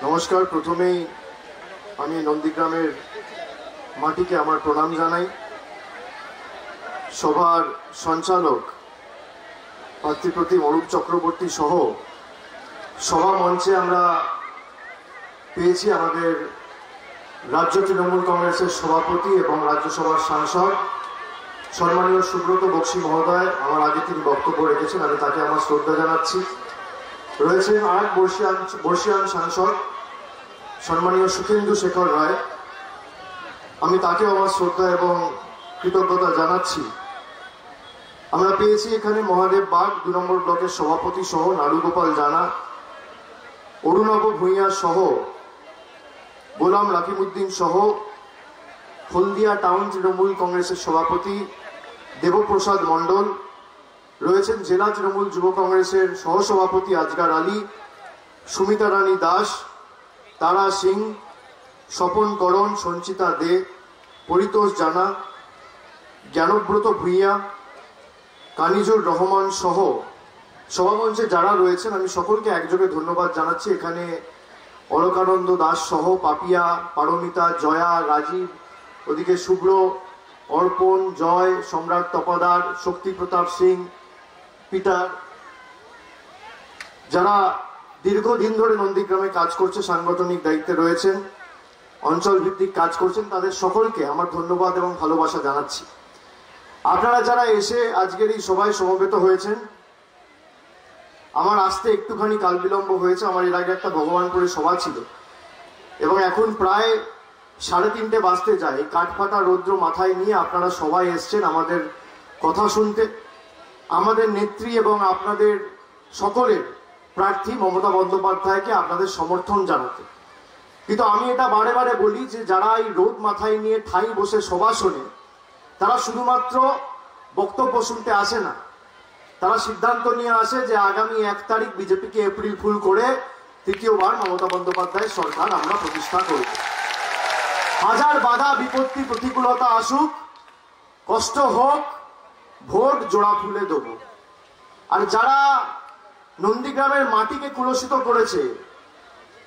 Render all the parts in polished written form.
নমস্কার। প্রথমেই আমি নন্দীগ্রামের মাটিকে আমার প্রণাম জানাই। সভার সঞ্চালক পার্থিপ্রতিম অরূপ চক্রবর্তী সহ সভা মঞ্চে আমরা পেয়েছি আমাদের রাজ্য তৃণমূল কংগ্রেসের সভাপতি এবং রাজ্যসভার সাংসদ সম্মানীয় সুব্রত বক্সী মহোদয়। আমার আগে তিনি বক্তব্য রেখেছেন, আমি তাকে আমার শ্রদ্ধা জানাচ্ছি। রয়েছেন আর বর্ষিয়ান সাংসদ সম্মানীয় সুখেন্দু শেখর রায়, আমি তাকেও আমার শ্রদ্ধা এবং কৃতজ্ঞতা জানাচ্ছি। আমরা পেয়েছি এখানে মহাদেব বাগ ২ নম্বর ব্লকের সভাপতি সহ নারুগোপাল জানা, অরুণব ভূঁইয়া সহ গোলাম রাকিবউদ্দিন সহ হলদিয়া টাউন তৃণমূল কংগ্রেসের সভাপতি দেবপ্রসাদ মণ্ডল, রয়েছেন জেলা তৃণমূল যুব কংগ্রেসের সহসভাপতি আজগার আলী, সুমিতা রানী দাস, তারা সিং, স্বপন করণ, সঞ্চিতা দে, পরিতোষ জানা, জ্ঞানব্রত ভূঁইয়া, কানিজুর রহমান সহ সভামঞ্চে যারা রয়েছেন আমি সকলকে একযোগে ধন্যবাদ জানাচ্ছি। এখানে অলকানন্দ দাস সহ পাপিয়া, পারমিতা, জয়া, রাজীব, ওদিকে শুভ্র, অর্পণ, জয়, সম্রাট তপাদার, শক্তি প্রতাপ সিং, পিটার, যারা দীর্ঘদিন ধরে নন্দীগ্রামে কাজ করছে, সাংগঠনিক দায়িত্বে রয়েছেন, অঞ্চল ভিত্তিক কাজ করছেন, তাদের সকলকে আমার ধন্যবাদ এবং ভালোবাসা জানাচ্ছি। আপনারা যারা এসে আজকের এই সভায় সমবেত হয়েছেন, আমার আসতে একটুখানি কাল বিলম্ব হয়েছে। আমার এর আগে একটা ভগবানপুরে সভা ছিল এবং এখন প্রায় 3:30 বাজতে যায়। কাঠফাটা রৌদ্র মাথায় নিয়ে আপনারা সবাই এসছেন আমাদের কথা শুনতে, আমাদের নেত্রী এবং আপনাদের সকলের প্রার্থী মমতা বন্দ্যোপাধ্যায়কে আপনাদের সমর্থন জানাতে। কিন্তু আমি এটা বারে বারে বলি যে যারা এই রোদ মাথায় নিয়ে ঠাই বসে সভা শোনে, তারা শুধুমাত্র বক্তব্য শুনতে আসে না, তারা সিদ্ধান্ত নিয়ে আসে যে আগামী 1 তারিখ বিজেপিকে এপ্রিল ফুল করে তৃতীয়বার মমতা বন্দ্যোপাধ্যায়ের সরকার আমরা প্রতিষ্ঠা করব। হাজার বাধা বিপত্তি প্রতিকূলতা আসুক, কষ্ট হোক, ভোট জোড়া ফুলে দেব। আর যারা নন্দীগ্রামের মাটিকে কুলসিত করেছে,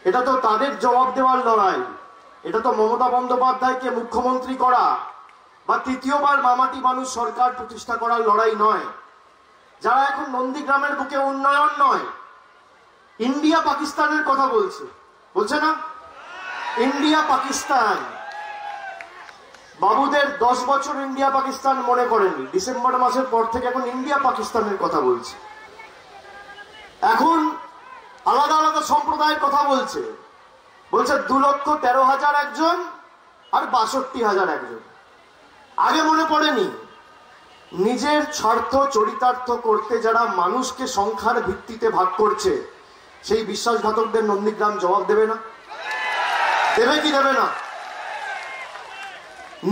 এটা তো তাদের জবাব দেওয়ার লড়াই। এটা তো মমতা বন্দ্যোপাধ্যায়কে মুখ্যমন্ত্রী করা বা তৃতীয়বার মামাটি মানুষ সরকার প্রতিষ্ঠা করার লড়াই নয়। যারা এখন নন্দীগ্রামের বুকে উন্নয়ন নয়, ইন্ডিয়া পাকিস্তানের কথা বলছে না? ইন্ডিয়া পাকিস্তান, বাবুদের 10 বছর ইন্ডিয়া পাকিস্তান মনে করেনি, ডিসেম্বর মাসের পর থেকে এখন ইন্ডিয়া পাকিস্তানের কথা বলছে। এখন আলাদা আলাদা সম্প্রদায়ের কথা বলছে 2,13,000 একজন আর 62,000 একজন। আগে মনে পড়েনি নিজের স্বার্থ চরিতার্থ করতে যারা মানুষকে সংখ্যার ভিত্তিতে ভাগ করছে, সেই বিশ্বাসঘাতকদের নন্দীগ্রাম জবাব দেবে না? দেবে কি দেবে না?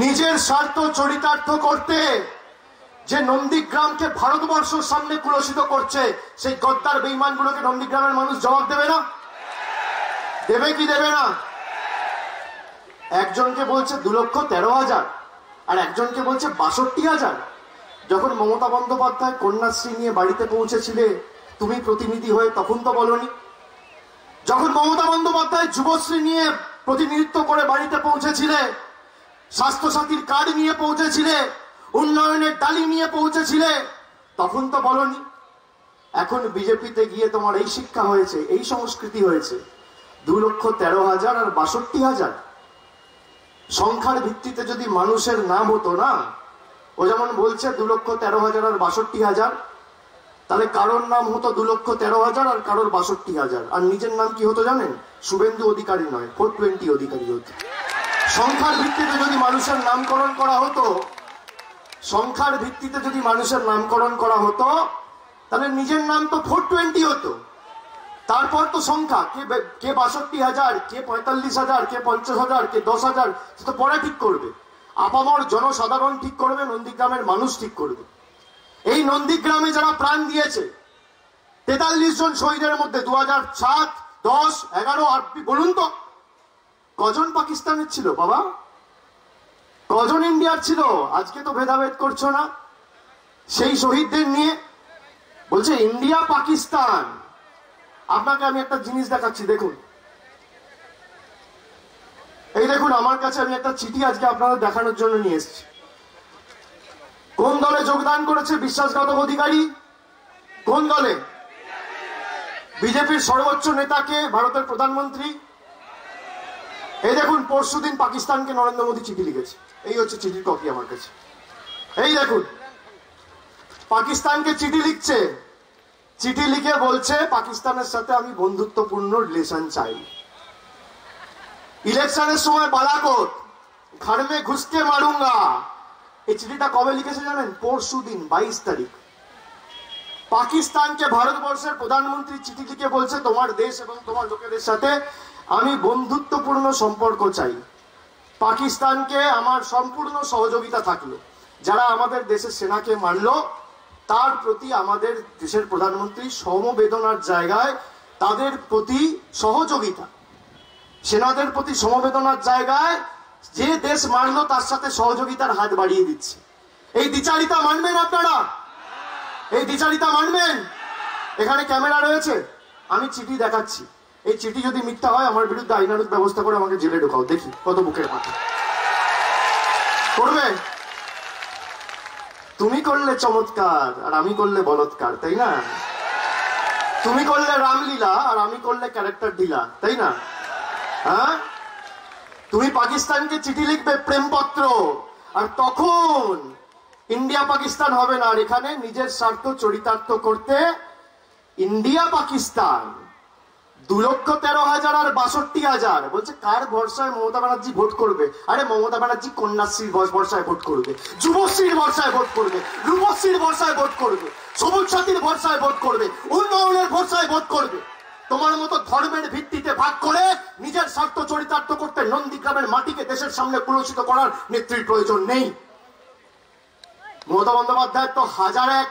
নিজের স্বার্থ চরিতার্থ করতে যে নন্দীগ্রামকে ভারতবর্ষের সামনে কুলসিত করছে, সেই গদ্দার বেঈমানগুলোকে নন্দীগ্রামের মানুষ জবাব দেবে না? দেবে কি দেবে না? একজনকে বলছে 2,13,000 আর একজনকে বলছে 62,000। যখন মমতা বন্দ্যোপাধ্যায় কন্যাশ্রী নিয়ে বাড়িতে পৌঁছেছিলে, তুমি প্রতিনিধি হয়ে তখন তো বলনি। যখন মমতা বন্দ্যোপাধ্যায় যুবশ্রী নিয়ে প্রতিনিধিত্ব করে বাড়িতে পৌঁছেছিলে, স্বাস্থ্যসাথীর কার্ড নিয়ে পৌঁছেছিলে, উন্নয়নের ডালি নিয়ে পৌঁছেছিলে, তখন তো বলনি। এখন বিজেপিতে গিয়ে তোমার এই শিক্ষা হয়েছে, এই সংস্কৃতি হয়েছে। 2,13,000 আর 62,000 সংখ্যার ভিত্তিতে যদি মানুষের নাম হতো না, ও যেমন বলছে 2,13,000 আর 62,000, তাহলে কারোর নাম হতো 2,13,000 আর কারোর 62,000। আর নিজের নাম কি হতো জানেন? শুভেন্দু অধিকারী নয়, 420 অধিকারী হতো। সংখ্যার ভিত্তিতে যদি মানুষের নামকরণ করা হতো, সংখ্যার ভিত্তিতে যদি মানুষের নামকরণ করা হতো, তাহলে নিজের নাম তো 420 হতো। তারপর তো সংখ্যা, কে 62,000, কে 45,000, কে 50,000, কে 10,000, সে তো পরে ঠিক করবে। আপামর জনসাধারণ ঠিক করবে, নন্দীগ্রামের মানুষ ঠিক করবে। এই নন্দীগ্রামে যারা প্রাণ দিয়েছে, 43 জন শহীদের মধ্যে 2007, 10, 11 আর বলুন তো কজন পাকিস্তানের ছিল বাবা? কজন ইন্ডিয়ার ছিল? আজকে তো ভেদাভেদ করছো না সেই শহীদদের নিয়ে। বলছে ইন্ডিয়া পাকিস্তান। আপনাকে আমি একটা জিনিস দেখাচ্ছি, দেখুন এই দেখুন আমার কাছে, আমি একটা চিঠি আজকে আপনাদের দেখানোর জন্য নিয়ে এসেছি। কোন দলে যোগদান করেছে বিশ্বাসঘাতক অধিকারী? কোন দলে? বিজেপির সর্বোচ্চ নেতাকে, ভারতের প্রধানমন্ত্রী। এই দেখুন পরশুদিন পাকিস্তানকে নরেন্দ্র মোদী চিঠি লিখেছে, এই হচ্ছে চিঠির কপি আমার কাছে। এই দেখুন পাকিস্তানকে চিঠি লিখছে, চিঠি লিখে বলছে পাকিস্তানের সাথে আমি বন্ধুত্বপূর্ণ রিলেশন চাই। ইলেকশনের সময় বালাকোট, ঘর মে ঘুসকে মারুঙ্গা। এই চিঠিটা কবে লিখেছে জানেন? পরশুদিন 22 তারিখ। পাকিস্তানকে ভারতবর্ষের প্রধানমন্ত্রী চিঠি লিখে বলছে তোমার দেশ এবং তোমার লোকেদের সাথে আমি বন্ধুত্বপূর্ণ সম্পর্ক চাই। পাকিস্তানকে আমার সম্পূর্ণ সহযোগিতা থাকলো। যারা আমাদের দেশের সেনাকে মারলো তার প্রতি আমাদের দেশের প্রধানমন্ত্রী সমবেদনার জায়গায় তাদের প্রতি সহযোগিতা, সেনাদের প্রতি সমবেদনার জায়গায় যে দেশ মারলো তার সাথে সহযোগিতার হাত বাড়িয়ে দিচ্ছে। এই দ্বিচারিতা মানবেন আপনারা? এই দ্বিচারিতা মানবেন? এখানে ক্যামেরা রয়েছে, আমি চিঠি দেখাচ্ছি। এই চিঠি যদি মিথ্যা হয় আমার বিরুদ্ধে আইনানুগ ব্যবস্থা করে আমাকে জেলে ঢোকাও, দেখি কত বুকের মাথা করবে। তুমি করলে চমৎকার আর আমি করলে বলৎকার, তাই না? তুমি করলে রামলীলা আর আমি করলে ক্যারেক্টার ঢিলা, তাই না? হ্যাঁ, তুমি পাকিস্তানকে চিঠি লিখবে প্রেমপত্র, আর তখন ইন্ডিয়া পাকিস্তান হবে না। আর এখানে নিজের স্বার্থ চরিতার্থ করতে ইন্ডিয়া পাকিস্তান 2,13,000 আর 62,000 বলছে কার ভরসায় মমতা ব্যানার্জি ভোট করবে? আরে মমতা ব্যানার্জি কন্যাশ্রীর ভরসায় ভোট করবে, যুবশ্রীর ভরসায় ভোট করবে, রূপশ্রীর ভরসায় ভোট করবে, সবুজ সাথীর ভরসায় ভোট করবে, উন্নয়নের ভরসায় ভোট করবে। তোমার মতো ধর্মের ভিত্তিতে ভাগ করে নিজের স্বার্থ চরিতার্থ করতে নন্দীগ্রামের মাটিকে দেশের সামনে কুলসিত করার নেত্রীর প্রয়োজন নেই। মমতা বন্দ্যোপাধ্যায়ের তো 1001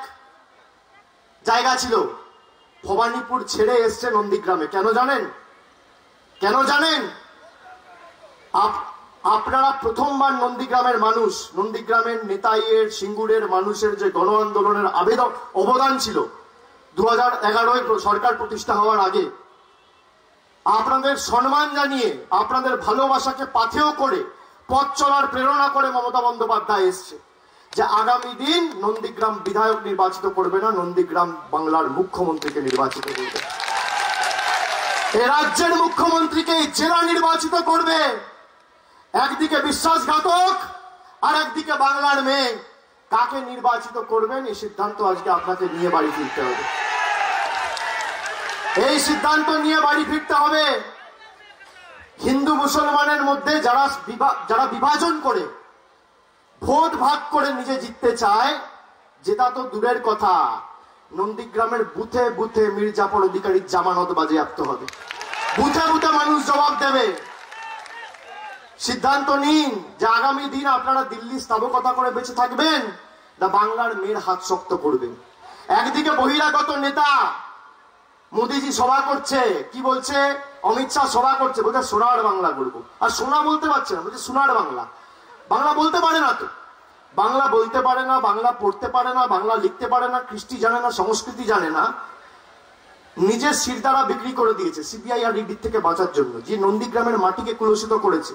জায়গা ছিল, ভবানীপুর ছেড়ে এসছে নন্দীগ্রামে। কেন জানেন? কেন জানেন? আপনারা প্রথমবার নন্দীগ্রামের মানুষ, নন্দীগ্রামের নেতাইয়ের সিঙ্গুরের মানুষের যে গণ আন্দোলনের অবদান ছিল 2011 সরকার প্রতিষ্ঠা হওয়ার আগে, আপনাদের সম্মান জানিয়ে আপনাদের ভালোবাসাকে পাথেয় করে পথ চলার প্রেরণা করে মমতা বন্দ্যোপাধ্যায় এসছে যে আগামী দিন নন্দীগ্রাম বিধায়ক নির্বাচিত করবে না, নন্দীগ্রাম বাংলার মুখ্যমন্ত্রীকে নির্বাচিত করবে। এ রাজ্যের মুখ্যমন্ত্রীকে জেলা নির্বাচিত করবে। একদিকে বিশ্বাসঘাতক আর একদিকে বাংলার মেয়ে। কাকে নির্বাচিত করবেন এই সিদ্ধান্ত আজকে আপনাকে নিয়ে বাড়ি ফিরতে হবে। এই সিদ্ধান্ত নিয়ে বাড়ি ফিরতে হবে। হিন্দু মুসলমানের মধ্যে যারা বিভাজন করে ভোট ভাগ করে নিজে জিততে চায়, জেতা তো দূরের কথা, নন্দীগ্রামের বুথে বুথে মীর জাফর অধিকারীর জামানত বাজেয়াপ্ত হবে, বুথে বুথে মানুষ জবাব দেবে। সিদ্ধান্ত নিন যে আগামী দিন আপনারা দিল্লি স্থাবকতা করে বেঁচে থাকবেন না বাংলার মেয়ের হাত শক্ত করবেন। একদিকে বহিরাগত নেতা মোদিজি সভা করছে, কি বলছে? অমিত শাহ সভা করছে, বলছে সোনার বাংলা করবো। আর সোনা বলতে পারছে না, বলছে সোনার বাংলা। বাংলা বলতে পারে না তো, বাংলা বলতে পারে না, বাংলা পড়তে পারে না, বাংলা লিখতে পারে না, কৃষ্টি জানে না, সংস্কৃতি জানে না। নিজের শিরদাঁড়া বিক্রি করে দিয়েছে সিবিআই আর ইডি থেকে বাঁচার জন্য, যে নন্দীগ্রামের মাটিকে কুলসিত করেছে।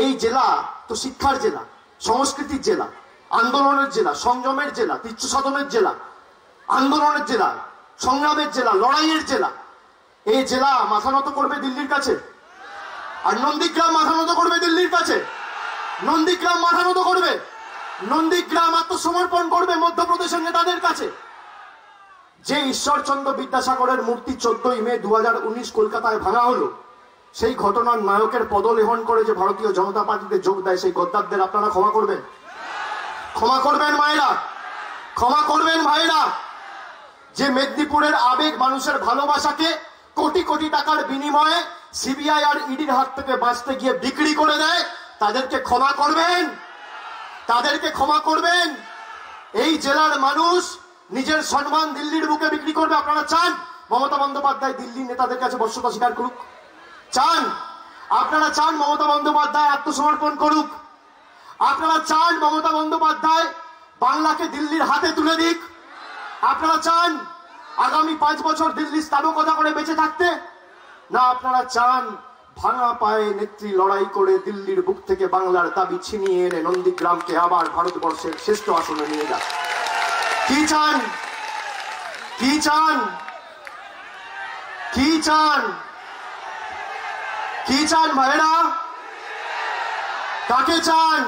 এই জেলা তো শিক্ষার জেলা, সংস্কৃতির জেলা, আন্দোলনের জেলা, সংযমের জেলা, তীর্থ সাধনের জেলা, আন্দোলনের জেলা, সংগ্রামের জেলা, লড়াইয়ের জেলা। এই জেলা মাথা নত করবে দিল্লির কাছে? আর নন্দীগ্রাম মাথা নত করবে দিল্লির কাছে? নন্দীগ্রাম মাথা নত করবে? নন্দীগ্রাম আত্মসমর্পণ করবে মধ্যপ্রদেশের নেতাদের কাছে? যে ঈশ্বরচন্দ্র বিদ্যাসাগরের মূর্তি 14ই মে 2019 কলকাতায় ভাঙা হলো, সেই ঘটনার নায়কের পদলেহন করে যে ভারতীয় জনতা পার্টিতে যোগ দেয় সেই গদ্দারদের আপনারা ক্ষমা করবেন? ক্ষমা করবেন মায়েরা? ক্ষমা করবেন ভাইরা? যে মেদিনীপুরের আবেগ, মানুষের ভালোবাসাকে কোটি কোটি টাকার বিনিময়ে সিবিআই আর ইডির হাত থেকে বাঁচতে গিয়ে বিক্রি করে দেয়, তাদেরকে ক্ষমা করবেন? তাদেরকে ক্ষমা করবেন? এই জেলার মানুষ নিজের সম্মান দিল্লির বুকে বিক্রি করবে? আপনারা চান মমতা বন্দ্যোপাধ্যায় দিল্লির নেতাদের কাছে বশ্যতা স্বীকার করুক? চান? আপনারা চান মমতা বন্দ্যোপাধ্যায় আত্মসমর্পণ করুক? আপনারা চান মমতা বন্দ্যোপাধ্যায় বাংলাকে দিল্লির হাতে তুলে দিক? আপনারা চান আগামী 5 বছর দিল্লি স্থাবকতা করে বেঁচে থাকতে? না আপনারা চান ভাঙা পায়ে নেত্রী লড়াই করে দিল্লির বুক থেকে বাংলার দাবি ছিনিয়ে এনে নন্দীগ্রামকে আবার ভারতবর্ষের শ্রেষ্ঠ আসনে নিয়ে যান। কি চান? কি চান? কি চান? কি চান ভাইরা? কাকে চান?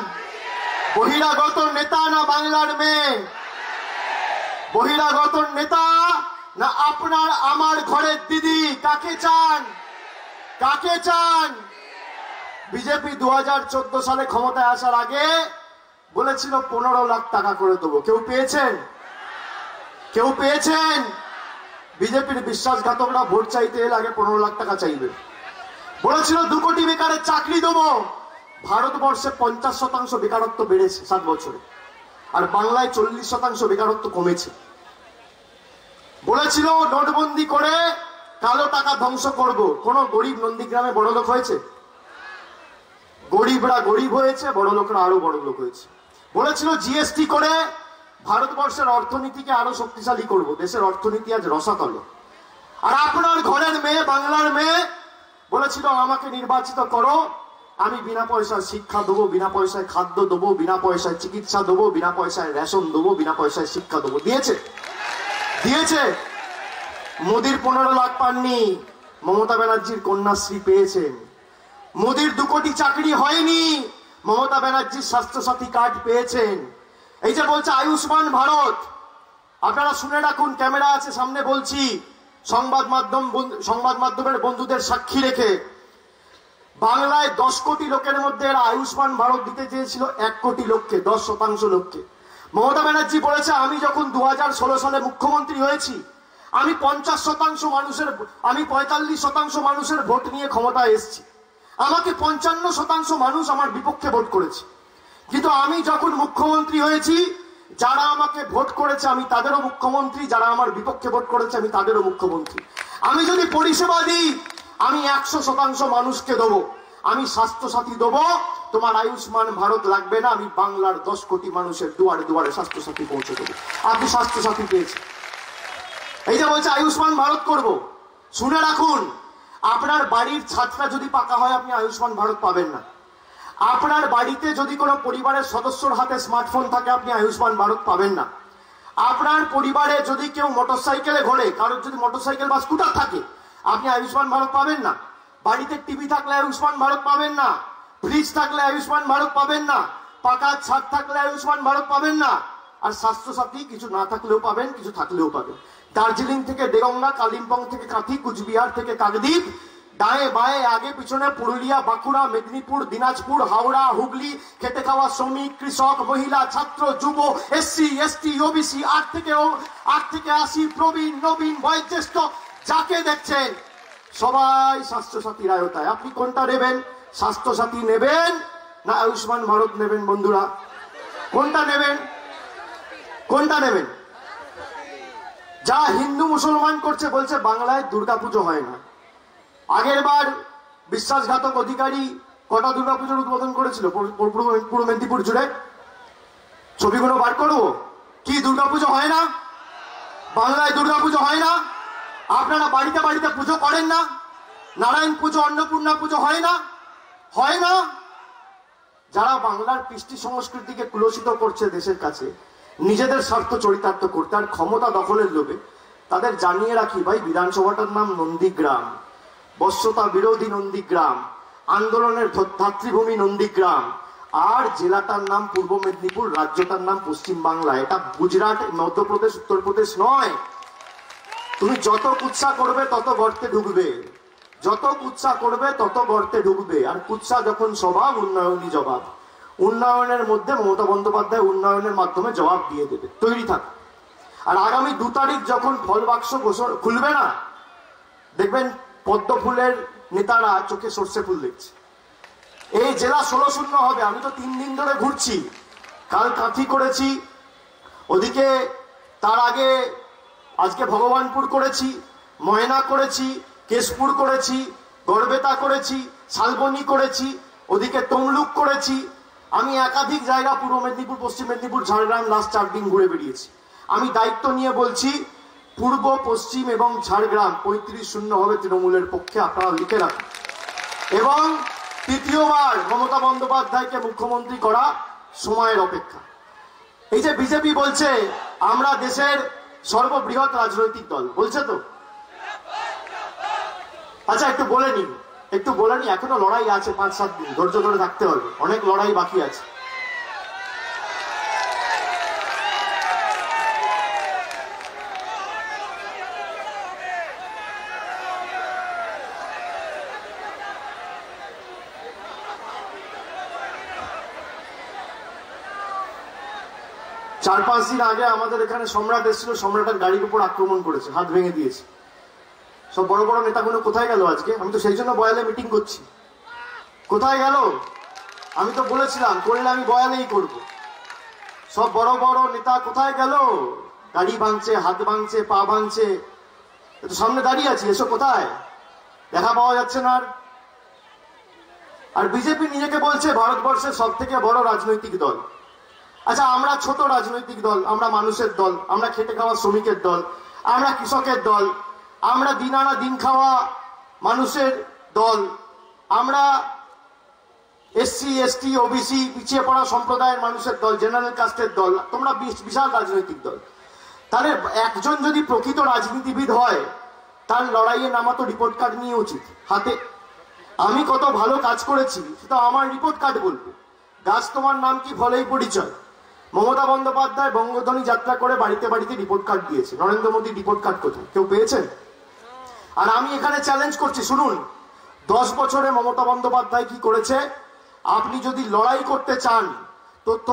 বহিরাগত নেতা না বাংলার মেয়ে? বহিরাগত নেতা না আপনার আমার ঘরের দিদি? কাকে চান? কাকে চান? বিজেপি 2014 সালে ক্ষমতায় আসার আগে বলেছিল 15 লাখ টাকা করে দেবো। কেউ পেয়েছেন? কেউ পেয়েছেন? বিজেপির বিশ্বাসঘাতকরা ভোট চাইতে এলে আগে 15 লাখ টাকা চাইবে। বলেছিল 2 কোটি বেকারের চাকরি দেবো। ভারতবর্ষে 50% বেকারত্ব বেড়েছে 7 বছরে, আর বাংলায় 40% বেকারত্ব কমেছে। বলেছিল নোটবন্দি করে কালো টাকা ধ্বংস করব। কোন গরিব নন্দীগ্রামে বড় লোক হয়েছে? গরিবরা গরিব হয়েছে, বড় লোকরা আরো বড় লোক হয়েছে। বলেছিল জিএসটি করে ভারতবর্ষের অর্থনীতিকে আরো শক্তিশালী করব। দেশের অর্থনীতি আজ রসাতলে। আর আপনার ঘরের মেয়ে, বাংলার মেয়ে বলেছিল আমাকে নির্বাচিত করো, আমি বিনা পয়সায় শিক্ষা দেবো, বিনা পয়সায় খাদ্য দেবো, বিনা পয়সায় চিকিৎসা দেবো, বিনা পয়সায় রেশন দেবো, বিনা পয়সায় শিক্ষা দেবো। দিয়েছে? দিয়েছে? মোদির 15 লাখ পাননি, মমতা ব্যানার্জির কন্যাশ্রী পেয়েছেন। মোদির 2 কোটি চাকরি হয়নি, মমতা ব্যানার্জির স্বাস্থ্যসাথী কার্ড পেয়েছেন। এই যে বলছে আয়ুষ্মান ভারত, আপনারা শুনে রাখুন, ক্যামেরা আছে সামনে বলছি, সংবাদ মাধ্যমের বন্ধুদের সাক্ষী রেখে, বাংলায় 10 কোটি লোকের মধ্যে এরা আয়ুষ্মান ভারত দিতে চেয়েছিল 1 কোটি লোককে, 10% লোককে। মমতা ব্যানার্জি বলেছে আমি যখন 2016 সালে মুখ্যমন্ত্রী হয়েছি, আমি 50% মানুষের, আমি 45% মানুষের ভোট নিয়ে ক্ষমতায় এসেছি। আমাকে 55% মানুষ আমার বিপক্ষে ভোট করেছে। কিন্তু আমি যখন মুখ্যমন্ত্রী হয়েছি, যারা আমাকে ভোট করেছে আমি তাদেরও মুখ্যমন্ত্রী, যারা আমার বিপক্ষে ভোট করেছে আমি তাদেরও মুখ্যমন্ত্রী। আমি যদি পরিষেবা দিই, আমি 100% মানুষকে দেবো। আমি স্বাস্থ্যসাথী দেবো, তোমার আয়ুষ্মান ভারত লাগবে না, আমি বাংলার 10 কোটি মানুষের দুয়ারে দুয়ারে স্বাস্থ্যসাথী পৌঁছে দেবো। আপনি স্বাস্থ্যসাথী পেয়েছেন। এই যে বলছে আয়ুষ্মান ভারত করব, শুনে রাখুন, আপনার বাড়ির ছাদটা যদি পাকা হয় আপনি আয়ুষ্মান ভারত পাবেন না। আপনার বাড়িতে যদি কোনো পরিবারের সদস্যর হাতে স্মার্টফোন থাকে আপনি আয়ুষ্মান ভারত পাবেন না। আপনার পরিবারে যদি কেউ মোটরসাইকেলে ঘোরে, কারোর যদি মোটরসাইকেল বা স্কুটার থাকে, আপনি আয়ুষ্মান ভারত পাবেন না। বাড়িতে টিভি থাকলে আয়ুষ্মান ভারত পাবেন না, ফ্রিজ থাকলে আয়ুষ্মান ভারত পাবেন না, পাকা ছাদ থাকলে আয়ুষ্মান ভারত পাবেন না। আর স্বাস্থ্যসাথী কিছু না থাকলেও পাবেন, কিছু থাকলেও পাবেন। দার্জিলিং থেকে দেগঙ্গা, কালিম্পং থেকে কাঁথি, কুচবিহার থেকে কাকদ্বীপ, দায়ে বায়ে আগে পিছনে পুরুলিয়া, বাঁকুড়া, মেদিনীপুর, দিনাজপুর, হাওড়া, হুগলি, খেটে খাওয়া শ্রমিক, কৃষক, মহিলা, ছাত্র, যুব, এসসি, এসটি, ওবিসি, 8 থেকে 80, প্রবীণ, নবীন, বয়োজ্যেষ্ঠ, যাকে দেখছেন সবাই স্বাস্থ্যসাথীর আওতায়। আপনি কোনটা নেবেন? স্বাস্থ্যসাথী নেবেন না আয়ুষ্মান ভারত নেবেন? বন্ধুরা, কোনটা নেবেন? কোনটা নেবেন? যা হিন্দু মুসলমান করছে, বলছে বাংলায় দুর্গাপুজো হয় না। আগের বার বিশ্বাসঘাতক অধিকারী কটা দুর্গাপুজোর উদ্বোধন করেছিল পুরো মেদিনীপুর জুড়ে? ছবিগুলো বার করবো। কি দুর্গাপুজো হয় না? বাংলায় দুর্গাপুজো হয় না? আপনারা বাড়িতে বাড়িতে পুজো করেন না? নারায়ণ পুজো, অন্নপূর্ণা পুজো হয় না? হয় না? যারা বাংলার কৃষ্টি সংস্কৃতিকে কুলসিত করছে দেশের কাছে, নিজেদের স্বার্থ চরিতার্থ করতে আর ক্ষমতা দখলের লোভে, তাদের জানিয়ে রাখি ভাই, বিধানসভাটার নাম নন্দীগ্রাম, বশ্যতা বিরোধী নন্দীগ্রাম, আন্দোলনের ধাত্রীভূমি নন্দীগ্রাম, আর জেলাটার নাম পূর্ব মেদিনীপুর, রাজ্যটার নাম পশ্চিম বাংলা। এটা গুজরাট, মধ্যপ্রদেশ, উত্তরপ্রদেশ নয়। তুমি যত কুৎসা করবে তত গর্তে ঢুকবে, যত কুৎসা করবে তত গর্তে ঢুকবে। আর কুৎসা যখন স্বভাব, উন্নয়নই জবাব। উন্নয়নের মধ্যে মমতা বন্দ্যোপাধ্যায় উন্নয়নের মাধ্যমে জবাব দিয়ে দেবে, তৈরি থাক। আর আগামী 2 তারিখ যখন ফল বাক্স খুলবে না, দেখবেন পদ্ম ফুলের নেতারা চোখে সর্ষে ফুল দেখছে। এই জেলা 16-0 হবে। আমি তো 3 দিন ধরে ঘুরছি, কাল কাঁথি করেছি, ওদিকে তার আগে আজকে ভগবানপুর করেছি, ময়না করেছি, কেশপুর করেছি, গড়বেতা করেছি, শালবনী করেছি, ওদিকে তমলুক করেছি। আমি একাধিক জায়গা পূর্ব মেদিনীপুর, পশ্চিম মেদিনীপুর, ঝাড়গ্রাম লাস্ট 4 দিন ঘুরে বেরিয়েছি। আমি দায়িত্ব নিয়ে বলছি, পূর্ব, পশ্চিম এবং ঝাড়গ্রাম 35-0 হবে তৃণমূলের পক্ষে। আপনারা লিখে রাখুন। এবং তৃতীয়বার মমতা বন্দ্যোপাধ্যায়কে মুখ্যমন্ত্রী করা সময়ের অপেক্ষা। এই যে বিজেপি বলছে আমরা দেশের সর্ববৃহৎ রাজনৈতিক দল, বলছে তো? আচ্ছা একটু বলে নি, এখনো লড়াই আছে, 5-7 দিন ধৈর্য ধরে থাকতে হবে, অনেক লড়াই বাকি আছে। চার 5 দিন আগে আমাদের এখানে সম্রাট এসেছিল, সম্রাটের গাড়ির উপর আক্রমণ করেছে, হাত ভেঙে দিয়েছে। সব বড় বড় নেতাগুলো কোথায় গেল আজকে? আমি তো সেই জন্য বয়ালে মিটিং করছি। কোথায় গেল? আমি তো বলেছিলাম করলে আমি বয়ালেই করব। সব বড় বড় নেতা কোথায় গেল? গাড়ি ভাঙছে, হাত ভাঙছে, পা ভাঙছে, তো সামনে দাঁড়িয়ে আছি, এসব কোথায়? দেখা পাওয়া যাচ্ছে না। আর বিজেপি নিজেকে বলছে ভারতবর্ষের সব থেকে বড় রাজনৈতিক দল। আচ্ছা আমরা ছোট রাজনৈতিক দল, আমরা মানুষের দল, আমরা খেটে খাওয়া শ্রমিকের দল, আমরা কৃষকের দল, আমরা দিন আনা দিন খাওয়া মানুষের দল, আমরা এসসি এসটি ওবিসি পিছিয়ে পড়া সম্প্রদায়ের মানুষের দল, জেনারেল কাস্টের দল, তোমরা বিশাল রাজনৈতিক দল। তাহলে একজন যদি প্রকৃত রাজনীতিবিদ হয় তার লড়াইয়ে নামা তো রিপোর্ট কার্ড নিয়ে উচিত হাতে। আমি কত ভালো কাজ করেছি সেটা আমার রিপোর্ট কার্ড বলবো। গাছ তোমার নাম কি, ফলেই পরিচয়। মমতা বন্দ্যোপাধ্যায় বঙ্গধ্বনি যাত্রা করে বাড়িতে বাড়িতে রিপোর্ট কার্ড দিয়েছে। নরেন্দ্র মোদী রিপোর্ট কার্ড কোথায়? কেউ পেয়েছেন? আর আমি এখানে চ্যালেঞ্জ করছি, শুনুন 10 বছরে মমতা বন্দ্যোপাধ্যায় কি করেছে। আপনি যদি লড়াই করতে চান তথ্য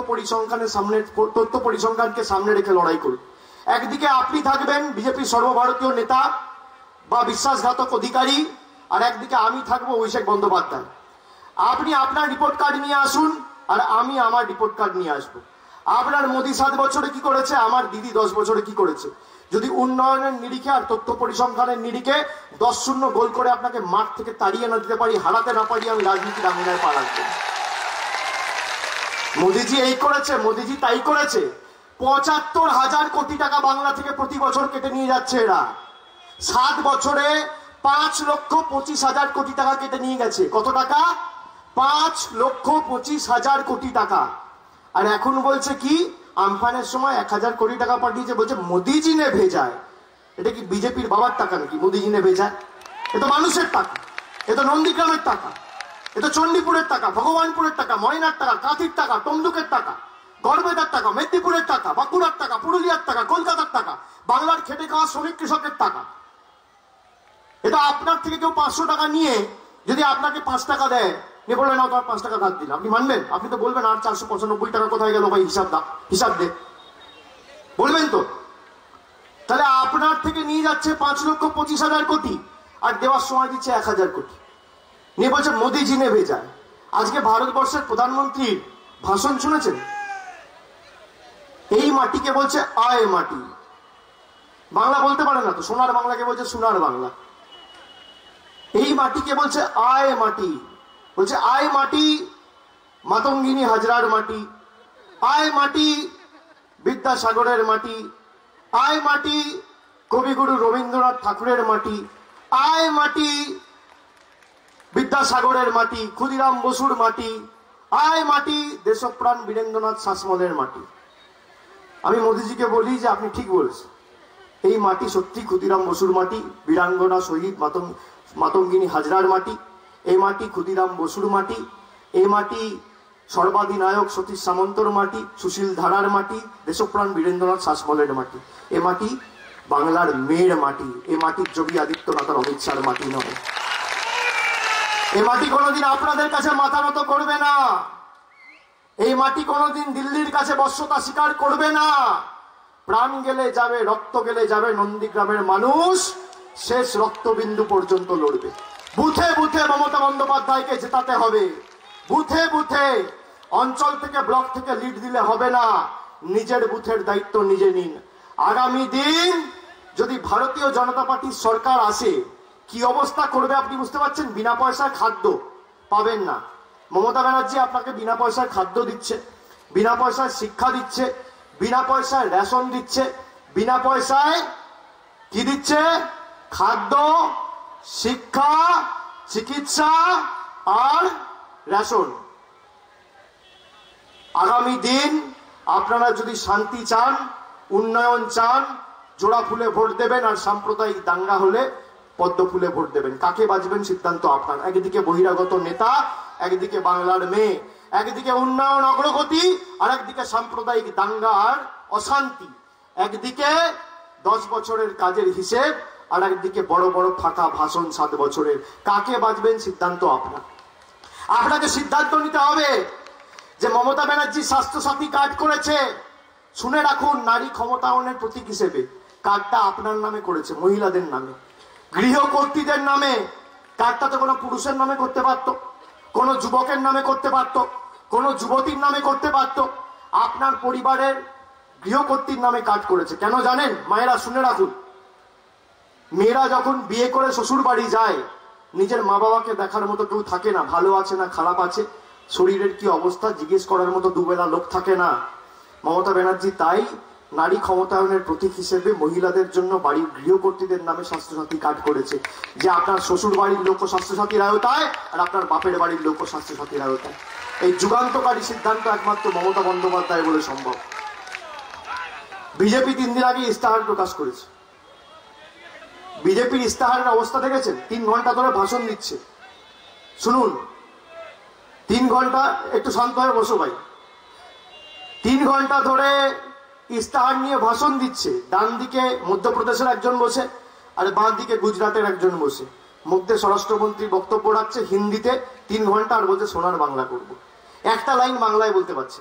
পরিসংখ্যানকে সামনে রেখে লড়াই করুন। একদিকে আপনি থাকবেন বিজেপির সর্বভারতীয় নেতা বা বিশ্বাসঘাতক অধিকারী, আর একদিকে আমি থাকবো অভিষেক বন্দ্যোপাধ্যায়। আপনি আপনার রিপোর্ট কার্ড নিয়ে আসুন আর আমি আমার রিপোর্ট কার্ড নিয়ে আসবো। আপনার মোদী 7 বছরে কি করেছে, আমার দিদি 10 বছরে কি করেছে। যদি উন্নয়নের নিরিখে আর তথ্য পরিসংখ্যানের নিরিখে 10-0 গোল করে আপনাকে মাঠ থেকে তাড়িয়ে না দিতে পারি, হারাতে না পারি, আমি রাজনীতির আঙিনায় পা রাখবো। মোদীজি এই করেছে, মোদীজি তাই করেছে। 75,000 কোটি টাকা বাংলা থেকে প্রতি বছর কেটে নিয়ে যাচ্ছে এরা। 7 বছরে 5,25,000 কোটি টাকা কেটে নিয়ে গেছে। কত টাকা? 5,25,000 কোটি টাকা। আর এখন বলছে কি আমফানের সময় 1,000 কোটি টাকা পাঠিয়েছে, বলছে মোদিজি নে ভেজায়। এটা কি বিজেপির বাবার টাকা নাকি মোদিজি নে ভেজায়? এ তো মানুষের টাকা, এ তো নন্দীগ্রামের টাকা, এ তো চণ্ডীপুরের টাকা, ভগবানপুরের টাকা, ময়নার টাকা, কাঁথির টাকা, তমলুকের টাকা, গড়বেতার টাকা, মেদিনীপুরের টাকা, বাঁকুড়ার টাকা, পুরুলিয়ার টাকা, কলকাতার টাকা, বাংলার খেটে খাওয়া শ্রমিক কৃষকের টাকা। এটা আপনার থেকে কেউ 500 টাকা নিয়ে যদি আপনাকে 5 টাকা দেয়, নিয়ে বললেন না তোমার 5 টাকা ধার দিন, আপনি মানবেন? আপনি তো বলবেন আর 495 টাকা কোথায় গেল ভাই, হিসাব দে, বলবেন তো? তাহলে আপনার থেকে নিয়ে যাচ্ছে 5,25,000 কোটি আর দেওয়ার সময় দিচ্ছে 1,000 কোটি, নিয়ে বলছে মোদিজি নে ভেজায়। আজকে ভারতবর্ষের প্রধানমন্ত্রীর ভাষণ শুনেছেন? এই মাটিকে বলছে আয় মাটি। বাংলা বলতে পারে না তো, সোনার বাংলাকে বলছে সোনার বাংলা। এই মাটিকে বলছে আয় মাটি, বলছে আয় মাটি মাতঙ্গিনী হাজরার মাটি, আয় মাটি বিদ্যাসাগরের মাটি, আয় মাটি কবিগুরু রবীন্দ্রনাথ ঠাকুরের মাটি, আয় মাটি বিদ্যাসাগরের মাটি, ক্ষুদিরাম বসুর মাটি, আয় মাটি দেশপ্রাণ বীরেন্দ্রনাথ শাসমলের মাটি। আমি মোদিজিকে বলি যে আপনি ঠিক বলেছেন, এই মাটি সত্যি ক্ষুদিরাম বসুর মাটি, বীরাঙ্গনা শহীদ মাতঙ্গিনী হাজরার মাটি, এই মাটি ক্ষুদিরাম বসুর মাটি, এই মাটি সর্বাধিনায়ক সতীশ সামন্তর মাটি, সুশীল ধারার মাটি, দেশপ্রাণ বীরেন্দ্রনাথ শাসমলের মাটি। এ মাটি বাংলার মেয়ের মাটি, এ মাটির যোগী আদিত্যনাথ আর অমিত শাহর মাটি নয়। এ মাটি কোনোদিন আপনাদের কাছে মাথা নত করবে না, এই মাটি কোনোদিন দিল্লির কাছে বশ্যতা স্বীকার করবে না। প্রাণ গেলে যাবে, রক্ত গেলে যাবে, নন্দীগ্রামের মানুষ শেষ রক্তবিন্দু পর্যন্ত লড়বে। বুথে বুথে মমতা বন্দ্যোপাধ্যায়কে জেতাতে হবে, বুথে বুথে। অঞ্চল থেকে ব্লক থেকে লিড দিলে হবে না, নিজের বুথের দায়িত্ব নিজে নিন। আগামী দিন যদি ভারতীয় জনতা পার্টির সরকার আসে কি অবস্থা করবে আপনি বুঝতে পারছেন? বিনা পয়সায় খাদ্য পাবেন না। মমতা ব্যানার্জি আপনাকে বিনা পয়সায় খাদ্য দিচ্ছে, বিনা পয়সায় শিক্ষা দিচ্ছে, বিনা পয়সায় রেশন দিচ্ছে, বিনা পয়সায় কি দিচ্ছে? খাদ্য, শিক্ষা, চিকিৎসা, আর রেশন। আগামী দিন আপনারা যদি শান্তি চান, উন্নয়ন চান, জোড়া ফুলে ভোট দেবেন, আর সাম্প্রদায়িক দাঙ্গা হলে পদ্ম ফুলে ভোট দেবেন। কাকে বাঁচবেন সিদ্ধান্ত আপনার। একদিকে বহিরাগত নেতা, একদিকে বাংলার মেয়ে, একদিকে উন্নয়ন অগ্রগতি, আর একদিকে সাম্প্রদায়িক দাঙ্গা আর অশান্তি। একদিকে 10 বছরের কাজের হিসেব, আর একদিকে বড় বড় ফাঁকা ভাষণ 7 বছরের। কাকে বাঁচবেন সিদ্ধান্ত আপনার। আপনাকে সিদ্ধান্ত নিতে হবে যে মমতা ব্যানার্জি স্বাস্থ্যসাথী কার্ড করেছে। শুনে রাখুন, নারী ক্ষমতায়নের প্রতীক হিসেবে কার্ডটা আপনার নামে করেছে, মহিলাদের নামে, গৃহকর্ত্রীদের নামে। কার্ডটা তো কোনো পুরুষের নামে করতে পারতো, কোনো যুবকের নামে করতে পারতো, কোনো যুবতীর নামে করতে পারতো। আপনার পরিবারের গৃহকর্ত্রীর নামে কার্ড করেছে। কেন জানেন? মায়েরা শুনে রাখুন, মেয়েরা যখন বিয়ে করে শ্বশুর বাড়ি যায়, নিজের মা বাবাকে দেখার মতো কেউ থাকে না, ভালো আছে না খারাপ আছে, শরীরের কি অবস্থা জিজ্ঞেস করার মতো দুবেলা লোক থাকে না। মমতা ব্যানার্জি তাই নারী ক্ষমতায়নের প্রতীক হিসেবে মহিলাদের জন্য বাড়ির গৃহকর্ত্রীদের নামে স্বাস্থ্যসাথী কার্ড করেছে, যে আপনার শ্বশুর বাড়ির লোক স্বাস্থ্যসাথীর আওতায় আর আপনার বাপের বাড়ির লোক স্বাস্থ্যসাথীর আওতায়। এই যুগান্তকারী সিদ্ধান্ত একমাত্র মমতা বন্দ্যোপাধ্যায় বলে সম্ভব। বিজেপি 3 দিন আগে ইস্তাহার প্রকাশ করেছে। বিজেপির ইস্তাহারের অবস্থা দেখেছেন? 3 ঘন্টা ধরে ভাষণ দিচ্ছে। শুনুন, 3 ঘন্টা, একটু শান্ত হয়ে বসো ভাই। 3 ঘন্টা ধরে ইস্তাহার নিয়ে ভাষণ দিচ্ছে। ডান দিকে মধ্যপ্রদেশের একজন বসে, আর বাঁ দিকে গুজরাটের একজন বসে। মধ্যে স্বরাষ্ট্রমন্ত্রী বক্তব্য রাখছে হিন্দিতে 3 ঘন্টা, আর বলছে সোনার বাংলা করব। একটা লাইন বাংলায় বলতে পারছে।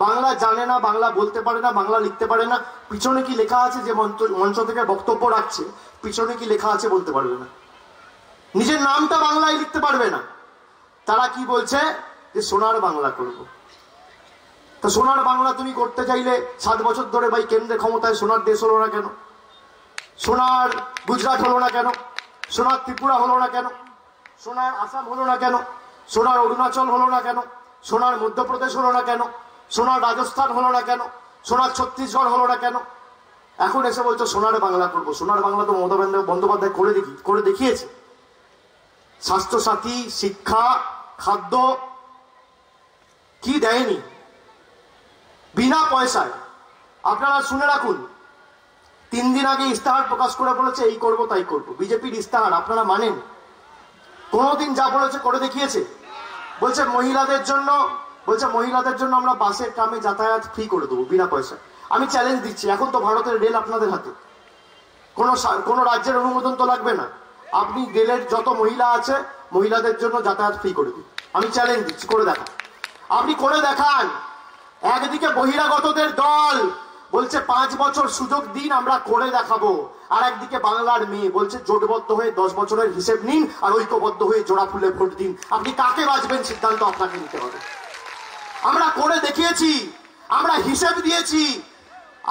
বাংলা জানে না, বাংলা বলতে পারে না, বাংলা লিখতে পারে না। পিছনে কি লেখা আছে, যে মঞ্চ থেকে বক্তব্য রাখছে, পিছনে কি লেখা আছে বলতে পারবে না। নিজের নামটা বাংলায় লিখতে পারবে না। তারা কি বলছে? যে সোনার বাংলা করব। তো সোনার বাংলা তুমি করতে চাইলে 7 বছর ধরে ভাই কেন্দ্রের ক্ষমতায় সোনার দেশ হলো না কেন? সোনার গুজরাট হলো না কেন? সোনার ত্রিপুরা হলো না কেন? সোনার আসাম হলো না কেন? সোনার অরুণাচল হলো না কেন? সোনার মধ্যপ্রদেশ হলো না কেন? সোনার রাজস্থান হলো না কেন? সোনার ছত্তিশগড় হলো না কেন? এখন এসে বলছো সোনার বাংলা করবো। সোনার বাংলা তো মমতা বন্দ্যোপাধ্যায় করে দেখিয়েছে। স্বাস্থ্যসাথী, শিক্ষা, খাদ্য কি দেয়নি বিনা পয়সায়। আপনারা শুনে রাখুন, 3 দিন আগে ইস্তাহার প্রকাশ করে বলেছে এই করব তাই করব। বিজেপির ইস্তাহার আপনারা মানেন? কোনোদিন যা বলেছে করে দেখিয়েছে? বলছে মহিলাদের জন্য আমরা বাসে ট্রামে যাতায়াত ফ্রি করে দেবো বিনা পয়সা। আমি চ্যালেঞ্জ দিচ্ছি, এখন তো ভারতের রেল আপনাদের হাতে, কোনো রাজ্যের অনুমোদন তো লাগবে না। আপনি রেলের যত মহিলা আছে, মহিলাদের জন্য যাতায়াত ফ্রি করে দিন। আমি চ্যালেঞ্জ দিচ্ছি, করে দেখান। আপনি করে দেখান। একদিকে বহিরাগতদের দল বলছে 5 বছর সুযোগ দিন, আমরা করে দেখাবো, আর একদিকে বাংলার মেয়ে বলছে জোটবদ্ধ হয়ে 10 বছরের হিসেব নিন, আর ঐক্যবদ্ধ হয়ে জোড়া ফুলে ভোট দিন। আপনি কাকে বাঁচবেন সিদ্ধান্ত আপনাকে নিতে হবে। আমরা করে দেখিয়েছি, আমরা হিসেব দিয়েছি।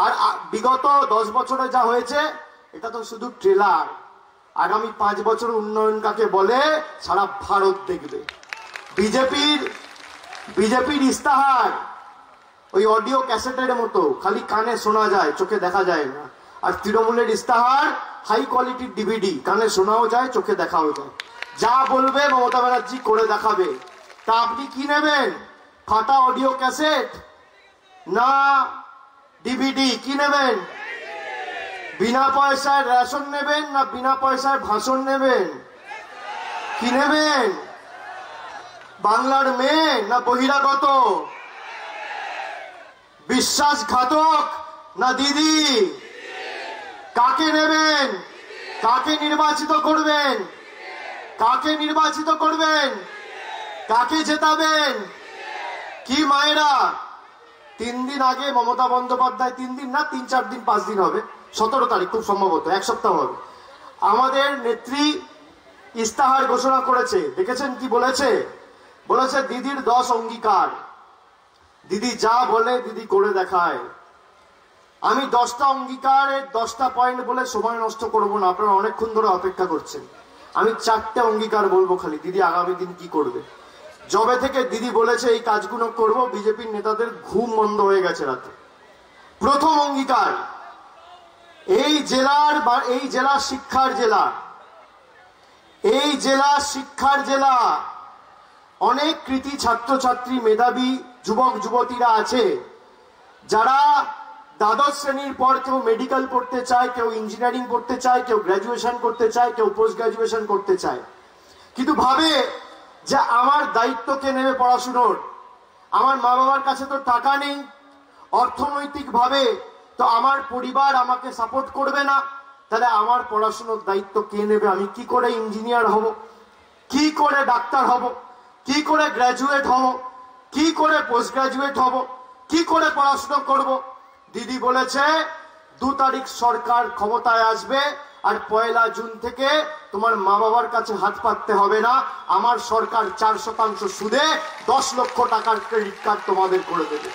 আর বিগত 10 বছরে যা হয়েছে এটা তো শুধু ট্রেলার। আগামী 5 বছর উন্নয়ন কাকে বলে সারা ভারত দেখবে। বিজেপির ইস্তাহার ওই অডিও ক্যাসেটের মতো, খালি কানে শোনা যায়, চোখে দেখা যায় না। আর তৃণমূলের ইস্তাহার হাই কোয়ালিটির ডিভিডি, কানে শোনাও যায়, চোখে দেখাও যায়। যা বলবে মমতা ব্যানার্জি করে দেখাবে। তা আপনি কি নেবেন? ফাটা অডিও ক্যাসেট না ডিভিডি? কি নেবেন? বিনা পয়সায় রেশন নেবেন না বিনা পয়সায় ভাষণ নেবেন? কি নেবেন? বাংলার মেয়ে না বহিরাগত? বিশ্বাসঘাতক না দিদি? কাকে নেবেন? কাকে নির্বাচিত করবেন? কাকে নির্বাচিত করবেন? কাকে জেতাবেন? কি মায়েরা? 3 দিন আগে মমতা বন্দ্যোপাধ্যায়, 3 দিন না 3-4 দিন 5 দিন হবে, 17 তারিখ খুব সম্ভবত 1 সপ্তাহ হবে, আমাদের নেত্রী ইস্তাহার ঘোষণা করেছে। দেখেছেন কি বলেছে? বলেছে দিদির 10 অঙ্গীকার। দিদি যা বলে দিদি করে দেখায়। আমি 10টা অঙ্গীকারের 10টা পয়েন্ট বলে সময় নষ্ট করবো না, আপনারা অনেকক্ষণ ধরে অপেক্ষা করছেন। আমি 4টে অঙ্গীকার বলবো খালি, দিদি আগামী দিন কি করবে। যবে থেকে দিদি বলেছে এই কাজগুলো করব, বিজেপির নেতাদের ঘুম বন্ধ হয়ে গেছে রাতে। প্রথম অঙ্গীকার, এই জেলা শিক্ষার জেলা, অনেক কৃতি ছাত্রছাত্রী মেধাবী যুবক যুবতীরা আছে যারা দ্বাদশ শ্রেণীর পর কেউ মেডিকেল পড়তে চায়, কেউ ইঞ্জিনিয়ারিং পড়তে চায়, কেউ গ্র্যাজুয়েশন করতে চায়, কেউ পোস্ট গ্র্যাজুয়েশন করতে চায়, কিন্তু ভাবে যে আমার দায়িত্ব কে নেবে পড়াশুনোর? আমার মা বাবার কাছে তো টাকা নেই, অর্থনৈতিক ভাবে তো আমার পরিবার আমাকে সাপোর্ট করবে না, তাহলে আমার পড়াশুনোর দায়িত্ব কে নেবে? আমি কি করে ইঞ্জিনিয়ার হব, কি করে ডাক্তার হব, কি করে গ্র্যাজুয়েট হব, কি করে পোস্ট গ্র্যাজুয়েট হব, কি করে পড়াশোনা করব? দিদি বলেছে 2 তারিখ সরকার ক্ষমতায় আসবে আর 1 জুন থেকে তোমার মা বাবার কাছে হাত পাততে হবে না, আমার সরকার 4% সুদে 10 লক্ষ টাকার ক্রেডিট কার্ড তোমাদের করে দেবে।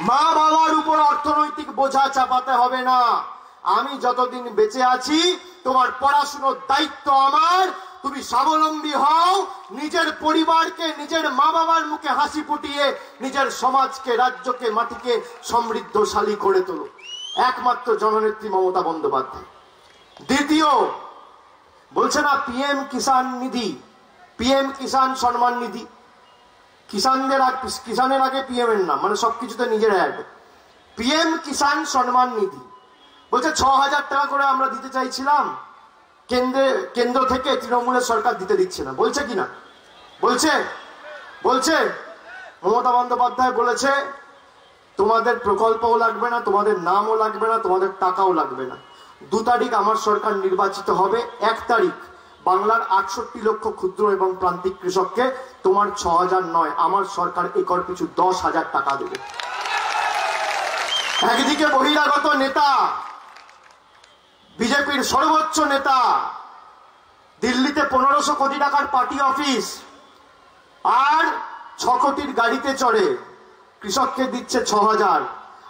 মা বাবার উপর অর্থনৈতিক বোঝা চাপাতে হবে না। আমি যতদিন বেঁচে আছি তোমার পড়াশোনার দায়িত্ব আমার। তুমি স্বাবলম্বী হও, নিজের পরিবারকে, নিজের মা বাবার মুখে হাসি ফুটিয়ে নিজের সমাজকে, রাজ্যকে, মাটিকে সমৃদ্ধশালী করে তোলো। একমাত্র জননেত্রী মমতা বন্দ্যোপাধ্যায়। দ্বিতীয় বলছে না পিএম কিষাণ নিধি, পিএম কিষাণ সম্মান নিধি, কিষানের আগে পিএম এর নাম, মানে সবকিছুতে নিজের অ্যাড। পিএম কিষাণ সম্মান নিধি বলছে 6,000 টাকা করে আমরা দিতে চাইছিলাম, কেন্দ্র থেকে তৃণমূলের সরকার দিতে দিচ্ছে না। বলছে কিনা? বলছে মমতা বন্দ্যোপাধ্যায় বলেছে তোমাদের প্রকল্পও লাগবে না, তোমাদের নামও লাগবে না, তোমাদের টাকাও লাগবে না। 2 তারিখ আমার সরকার নির্বাচিত হবে, 1 তারিখ বাংলার 68 লক্ষ ক্ষুদ্র এবং প্রান্তিক কৃষককে তোমার 6,000 নয়, আমার সরকার একর পিছু 10,000 টাকা দেবে। একদিকে বহিরাগত নেতা, বিজেপির সর্বোচ্চ নেতা, দিল্লিতে 1500 কোটি টাকার পার্টি অফিস আর 6 কোটির গাড়িতে চড়ে কৃষককে দিচ্ছে 6,000,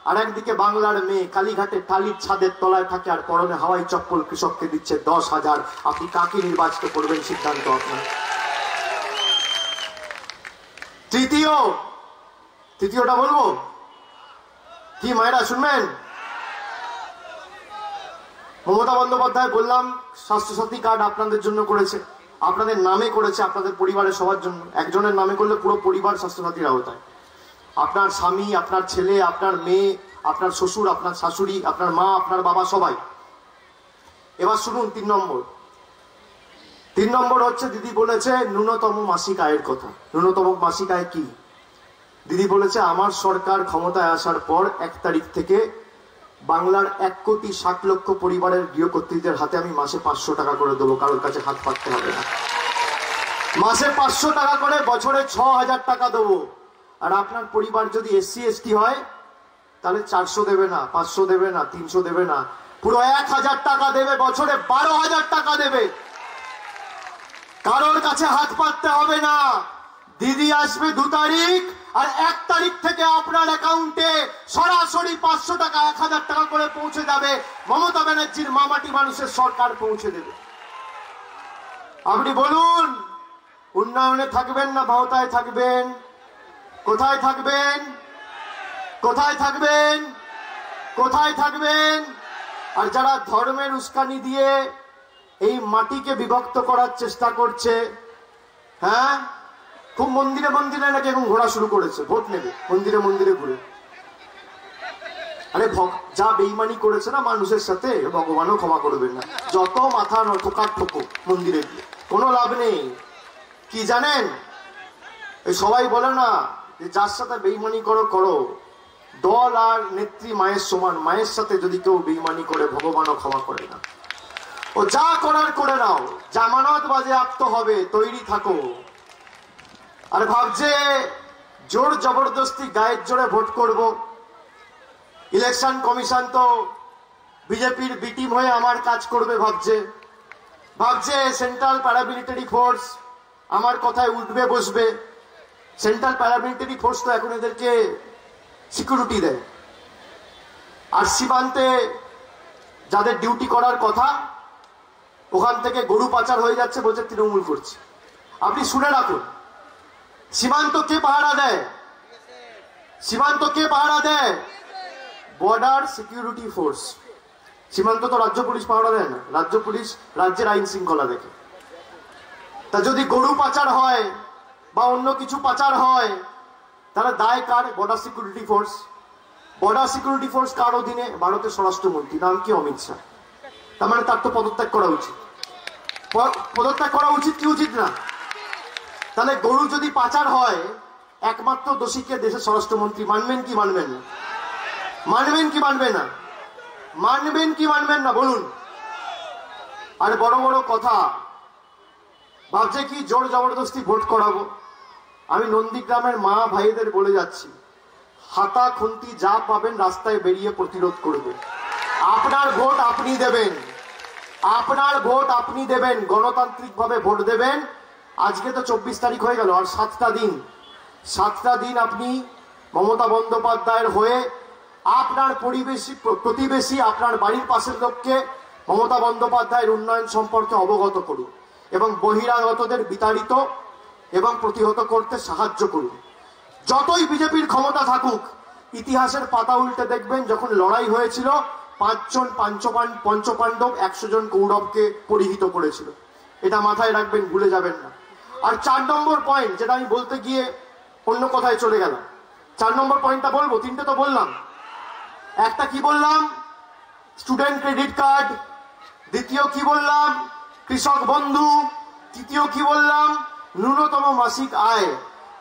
আর একদিকে বাংলার মেয়ে কালীঘাটে টালির ছাদের তলায় থাকে আর পরনে হাওয়াই চপ্পল কৃষককে দিচ্ছে 10,000। আপনি কাকে নির্বাচিত করবেন সিদ্ধান্ত আপনার। তৃতীয়টা বলবো কি মায়েরা শুনবেন? মমতা বন্দ্যোপাধ্যায় বললাম স্বাস্থ্যসাথী কার্ড আপনাদের জন্য করেছে, আপনাদের নামে করেছে, আপনাদের পরিবারের সবার জন্য। একজনের নামে করলে পুরো পরিবার স্বাস্থ্যসাথীর আওতায়। আপনার স্বামী, আপনার ছেলে, আপনার মেয়ে, আপনার শ্বশুর, আপনার শাশুড়ি, আপনার মা, আপনার বাবা, সবাই। এবার শুনুন 3 নম্বর হচ্ছে দিদি বলেছে ন্যূনতম মাসিক আয়ের কথা। ন্যূনতম মাসিক আয় কি? দিদি বলেছে আমার সরকার ক্ষমতায় আসার পর 1 তারিখ থেকে বাংলার 1,60,00,000 পরিবারের গৃহকর্ত্রীদের হাতে আমি মাসে 500 টাকা করে দেবো, কারোর কাছে হাত পাততে হবে না। মাসে 500 টাকা করে, বছরে 6,000 টাকা দেবো। আর আপনার পরিবার যদি SC ST হয় তাহলে 400 দেবে না, 500 দেবে না, 300 দেবে না, পুরো 1,000 টাকা দেবে, বছরে 12,000 টাকা দেবে। কারোর কাছে হাত পাততে হবে না। দিদি আসবে 2 তারিখ আর 1 তারিখ থেকে আপনার অ্যাকাউন্টে সরাসরি 500 টাকা, 1,000 টাকা করে পৌঁছে যাবে। মমতা ব্যানার্জির মামাটি মানুষের সরকার পৌঁছে দেবে। আপনি বলুন উন্নয়নে থাকবেন না ভাওতায় থাকবেন? কোথায় থাকবেন? কোথায় থাকবেন? কোথায় থাকবেন? আর যারা ধর্মের উস্কানি দিয়ে এই মাটিকে বিভক্ত করার চেষ্টা করছে, হ্যাঁ, খুব মন্দিরে মন্দিরে নাকি এখন ঘোরা শুরু করেছে, ভোট নেবে মন্দিরে মন্দিরে ঘুরে। আরে যা বেইমানি করেছে না মানুষের সাথে, ভগবানও ক্ষমা করবেন না। যত মাথা ঠোকা ঠোকো মন্দিরে গিয়ে কোনো লাভ নেই। কি জানেন, এই সবাই বলে না যে যার সাথে বেইমানি করো করো, দল আর নেত্রী মায়ের সমান। মায়ের সাথে যদি কেউ বেইমানি করে ভগবানও ক্ষমা করে না। ও যা করার করে নাও, জামানত বাজেয়াপ্ত হবে, তৈরি থাকো। আর ভাবছে জোর জবরদস্তি গায়ের জোরে ভোট করব। ইলেকশন কমিশন তো বিজেপির বি টিম হয়ে আমার কাজ করবে ভাবছে সেন্ট্রাল প্যারামিলিটারি ফোর্স আমার কথায় উঠবে বসবে। সেন্ট্রাল প্যারামিলিটারি ফোর্স তো এখন এদেরকে সিকিউরিটি দেয়। আর সীমান্তে যাদের ডিউটি করার কথা ওখান থেকে গরু পাচার হয়ে যাচ্ছে, বলছে তৃণমূল করছে। আপনি শুনে রাখুন, সীমান্ত কে পাহারা দেয়? সীমান্ত কে পাহারা দেয়? Border security force. সীমান্ত তো রাজ্য পুলিশ পাহারা দেয় না, রাজ্য পুলিশ রাজ্যের আইন শৃঙ্খলা দেখে। তা যদি গরু পাচার হয় বা অন্য কিছু পাচার হয়, তাহলে দায় কার? Border security force. Border security force কার অধীনে? ভারতের স্বরাষ্ট্রমন্ত্রী, নাম কি? অমিত শাহ। তার মানে তার তো পদত্যাগ করা উচিত। পদত্যাগ করা উচিত কি উচিত না? তাহলে গরু যদি পাচার হয়, একমাত্র দোষীকে দেশের স্বরাষ্ট্রমন্ত্রী। মানবেন কি মানবেন না? মানবেন কি মানবেন না? মানবেন কি মানবেন না বলুন? আর বড় বড় কথা ভাবছে কি জোর জবরদস্তি ভোট করাবো। আমি নন্দীগ্রামের মা ভাইদের বলে যাচ্ছি, হাতা খুন্তি যা পাবেন রাস্তায় বেরিয়ে প্রতিরোধ করবে। আপনার ভোট আপনি দেবেন, আপনার ভোট আপনি দেবেন, গণতান্ত্রিক ভাবে ভোট দেবেন। আজকে তো 24 তারিখ হয়ে গেল, আর 7টা দিন, 7টা দিন আপনি মমতা বন্দ্যোপাধ্যায়ের হয়ে আপনার প্রতিবেশী আপনার বাড়ির পাশের লোককে মমতা বন্দ্যোপাধ্যায়ের উন্নয়ন সম্পর্কে অবগত করুন এবং বহিরাগতদের বিতাড়িত এবং প্রতিহত করতে সাহায্য করুন। যতই বিজেপির ক্ষমতা থাকুক, ইতিহাসের পাতা উল্টে দেখবেন যখন লড়াই হয়েছিল 5 জন পঞ্চপাণ্ডব 100 জন কৌরবকে পরিহিত করেছিল। এটা মাথায় রাখবেন, ভুলে যাবেন না। আর 4 নম্বর পয়েন্ট, যেটা আমি বলতে গিয়ে অন্য কথায় চলে গেলাম, 4 নম্বর পয়েন্টটা বলবো, 3টে তো বললাম। একটা কি বললাম? Student credit card. দ্বিতীয় কি বললাম? কৃষক বন্ধু। তৃতীয় কি বললাম? ন্যূনতম মাসিক আয়।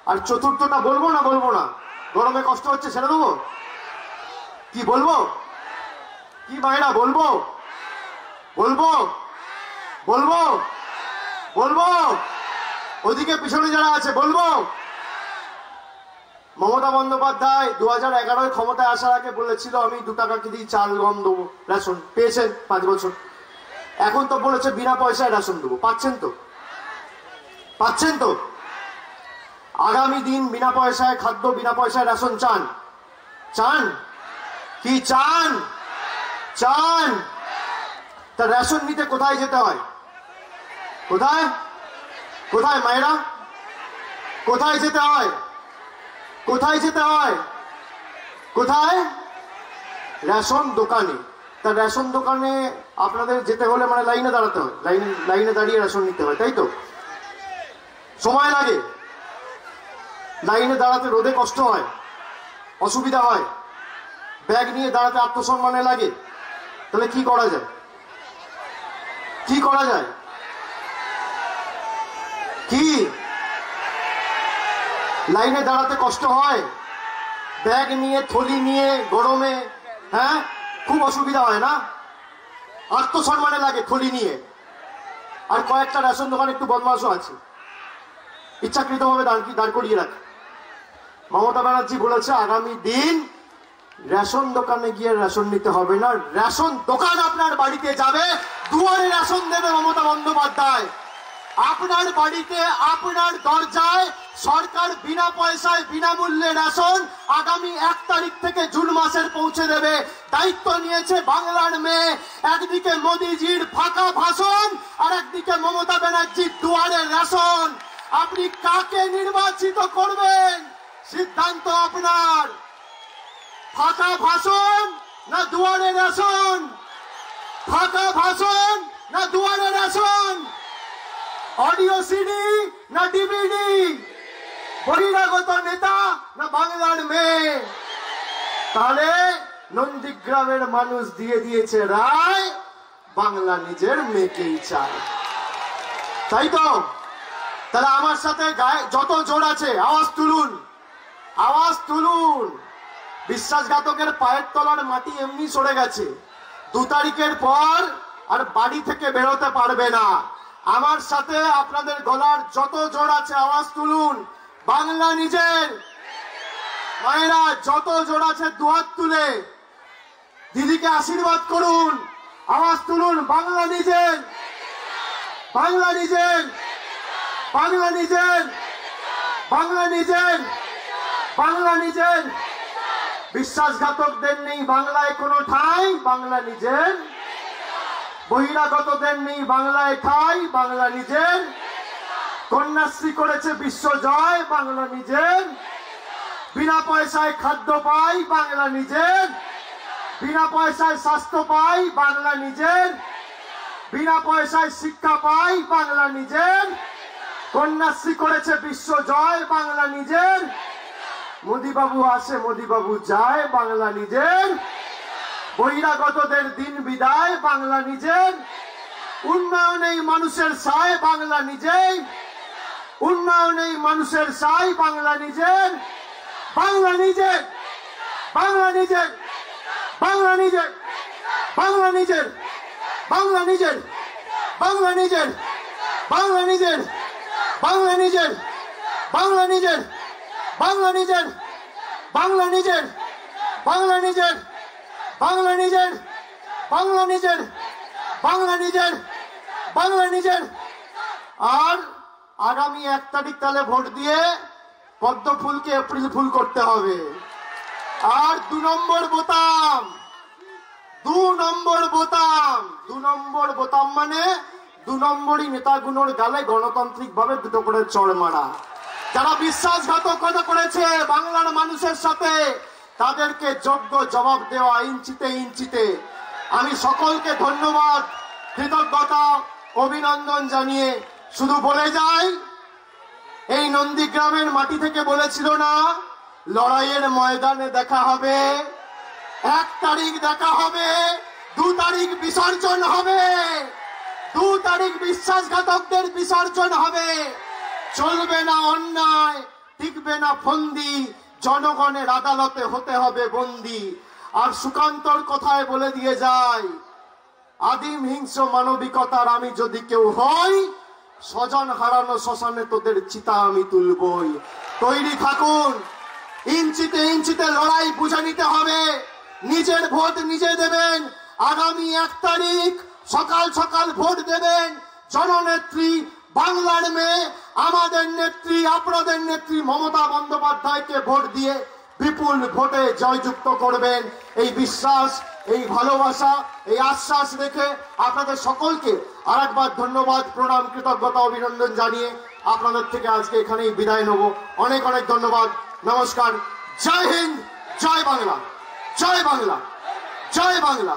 আর চতুর্থটা বলবো না বলবো না? গরমে কষ্ট হচ্ছে ছেড়ে দেবো? কি বলবো? কি মায়েরা বলবো? বলবো বলবো বলবো? ওদিকে পিছনে যারা আছে বলবো? মমতা বন্দ্যোপাধ্যায় 2011 ক্ষমতায় আসার আগে বলেছিল আমি 2 টাকা দিয়ে চাল গম দেবো, রেশন। পেয়েছেন 5 বছর। এখন তো বলেছে বিনা পয়সায় রেশন দেবো। পাচ্ছেন তো? পাচ্ছেন তো? আগামী দিন বিনা পয়সায় খাদ্য, বিনা পয়সায় রেশন চান? চান কি? চান? চান? তা রেশন নিতে কোথায় যেতে হয়? কোথায়? কোথায় মায়েরা? কোথায় যেতে হয়? কোথায় যেতে হয়? কোথায়? রেশন দোকানে। তা রেশন দোকানে আপনাদের যেতে হলে মানে লাইনে দাঁড়াতে হয়, লাইনে দাঁড়িয়ে রেশন নিতে হয়, তাই তো? সময় লাগে, লাইনে দাঁড়াতে রোদে কষ্ট হয়, অসুবিধা হয়, ব্যাগ নিয়ে দাঁড়াতে আত্মসম্মানে লাগে। তাহলে কি করা যায়? কি করা যায়? কি? লাইনে দাঁড়াতে কষ্ট হয়, ব্যাগ নিয়ে থলি নিয়ে গরমে, হ্যাঁ, খুব অসুবিধা হয় না? আত্মসম্মানে লাগে থলি নিয়ে। আর কয়েকটা রেশন দোকান একটু বদমাশও আছে, ইচ্ছাকৃতভাবে দাঁড় করিয়ে রাখে। মমতা ব্যানার্জি বলেছে আগামী দিন রেশন দোকানে গিয়ে রেশন নিতে হবে না, রেশন দোকান আপনার বাড়িতে যাবে, দুয়ারে রেশন দেবে মমতা বন্দ্যোপাধ্যায়। আপনার বাড়িতে, আপনার দরজায় সরকার বিনা পয়সায় বিনামূল্যে রেশন আগামী 1 তারিখ থেকে জুন মাসের পৌঁছে দেবে। দায়িত্ব নিয়েছে বাংলার মেয়ে। একদিকে মোদিজির ফাঁকা ভাষণ আর একদিকে মমতা ব্যানার্জির দুয়ারে রেশন। আপনি কাকে নির্বাচিত করবেন সিদ্ধান্ত আপনার। ফাঁকা ভাষণ না দুয়ারে রেশন? ফাঁকা ভাষণ না দুয়ারে রেশন? অডিও সিডি না ডিভিডি? বহিরাগত নেতা না বাংলার মেয়ে? তাহলে নন্দীগ্রামের মানুষ দিয়ে দিয়েছে রায়, বাংলা নিজের মেয়েকেই চায়, তাই তো? তাহলে আমার সাথে গায়ে যত জোর আছে আওয়াজ তুলুন, আওয়াজ তুলুন। বিশ্বাসঘাতকের পায়ের তলার মাটি এমনি সরে গেছে, 2 তারিখের পর আর বাড়ি থেকে বেরোতে পারবে না। আমার সাথে আপনাদের গলার যত জোর আছে আওয়াজ তুলুন, বাংলা নিজের। মায়েরা যত জোর আছে দুহাত তুলে দিদিকে আশীর্বাদ করুন, আওয়াজ তুলুন, বাংলা নিজের, বাংলা নিজের, বাংলা নিজের, বাংলা নিজের, বাংলা নিজের। বিশ্বাসঘাতকদের নেই বাংলায় কোনো ঠাঁই, বাংলা নিজের। বহিরাগতদের নেই বাংলায় ঠাঁই, বাংলা নিজের। কন্যাশ্রী করেছে বিশ্ব জয়, বাংলা নিজের। বিনা পয়সায় খাদ্য পাই, বাংলা নিজের। বিনা পয়সায় স্বাস্থ্য পাই, বাংলা নিজের। বিনা পয়সায় শিক্ষা পাই, বাংলা নিজের। কন্যাশ্রী করেছে বিশ্ব জয়, বাংলা নিজের। মোদিবাবু আসে মোদিবাবু যায়, বাংলা নিজের। বহিরাগতদের দিন বিদায়, বাংলা নিজের। উন্নয়নেই মানুষের সায়, বাংলা নিজেই। উন্নয়নেই মানুষের সায়, বাংলা নিজের। বাংলা নিজের, বাংলা নিজের, বাংলা নিজের, বাংলা নিজের, বাংলা নিজের, বাংলা নিজের, বাংলা নিজের, বাংলা নিজের, বাংলা নিজের, বাংলা নিজের, বাংলা নিজের, বাংলা নিজের, বাংলা নিজের, বাংলা নিজের, বাংলা নিজের, বাংলা নিজের। আর আগামী 1 তারিখ তাহলে ভোট দিয়ে পদ্ম ফুলকে এপ্রিল ফুল করতে হবে। আর 2 নম্বর বোতাম, 2 নম্বর বোতাম, 2 নম্বর বোতাম মানে 2 নম্বরই নেতাগুলোর গালে গণতান্ত্রিক ভাবে 2টো করে চড় মারা। যারা বিশ্বাসঘাতকতা করেছে বাংলার মানুষের সাথে, তাদেরকে যোগ্য জবাব দেওয়া ইঞ্চিতে ইঞ্চিতে। আমি সকলকে ধন্যবাদ, কৃতজ্ঞতা, অভিনন্দন জানিয়ে শুধু বলে যাই, এই নন্দীগ্রামের মাটি থেকে বলেছিল না লড়াইয়ের ময়দানে দেখা হবে, 1 তারিখ দেখা হবে, 2 তারিখ বিসর্জন হবে, 2 তারিখ বিশ্বাসঘাতকদের বিসর্জন হবে। চলবে না অন্যায়, টিকবে না ফন্দি, জনগণের আদালতে হতে হবে বন্দী। আর সুকান্তর কথায় বলে দিয়ে যায়, আদিম হিংস্র মানবিকতার আমি যদি কেউ হই, স্বজন হারানো শ্মশানে তোদের চিতা আমি তুলবই। তৈরি থাকুন, ইঞ্চিতে ইঞ্চিতে লড়াই বুঝে নিতে হবে। নিজের ভোট নিজে দেবেন। আগামী 1 তারিখ সকাল সকাল ভোট দেবেন। জননেত্রী, বাংলার মেয়ে, আমাদের নেত্রী, আপনাদের নেত্রী মমতা বন্দ্যোপাধ্যায়কে ভোট দিয়ে বিপুল ভোটে জয়যুক্ত করবেন। এই বিশ্বাস, এই ভালোবাসা, এই আশ্বাস রেখে আপনাদের সকলকে আরেকবার ধন্যবাদ, প্রণাম, কৃতজ্ঞতা, অভিনন্দন জানিয়ে আপনাদের থেকে আজকে এখানেই বিদায় নেব। অনেক অনেক ধন্যবাদ। নমস্কার। জয় হিন্দ, জয় বাংলা, জয় বাংলা, জয় বাংলা,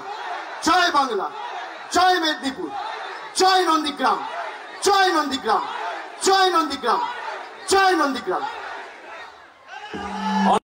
জয় বাংলা, জয় মেদিনীপুর, জয় নন্দীগ্রাম, জয় নন্দীগ্রাম, জয় নন্দীগ্রাম, জয় নন্দীগ্রাম।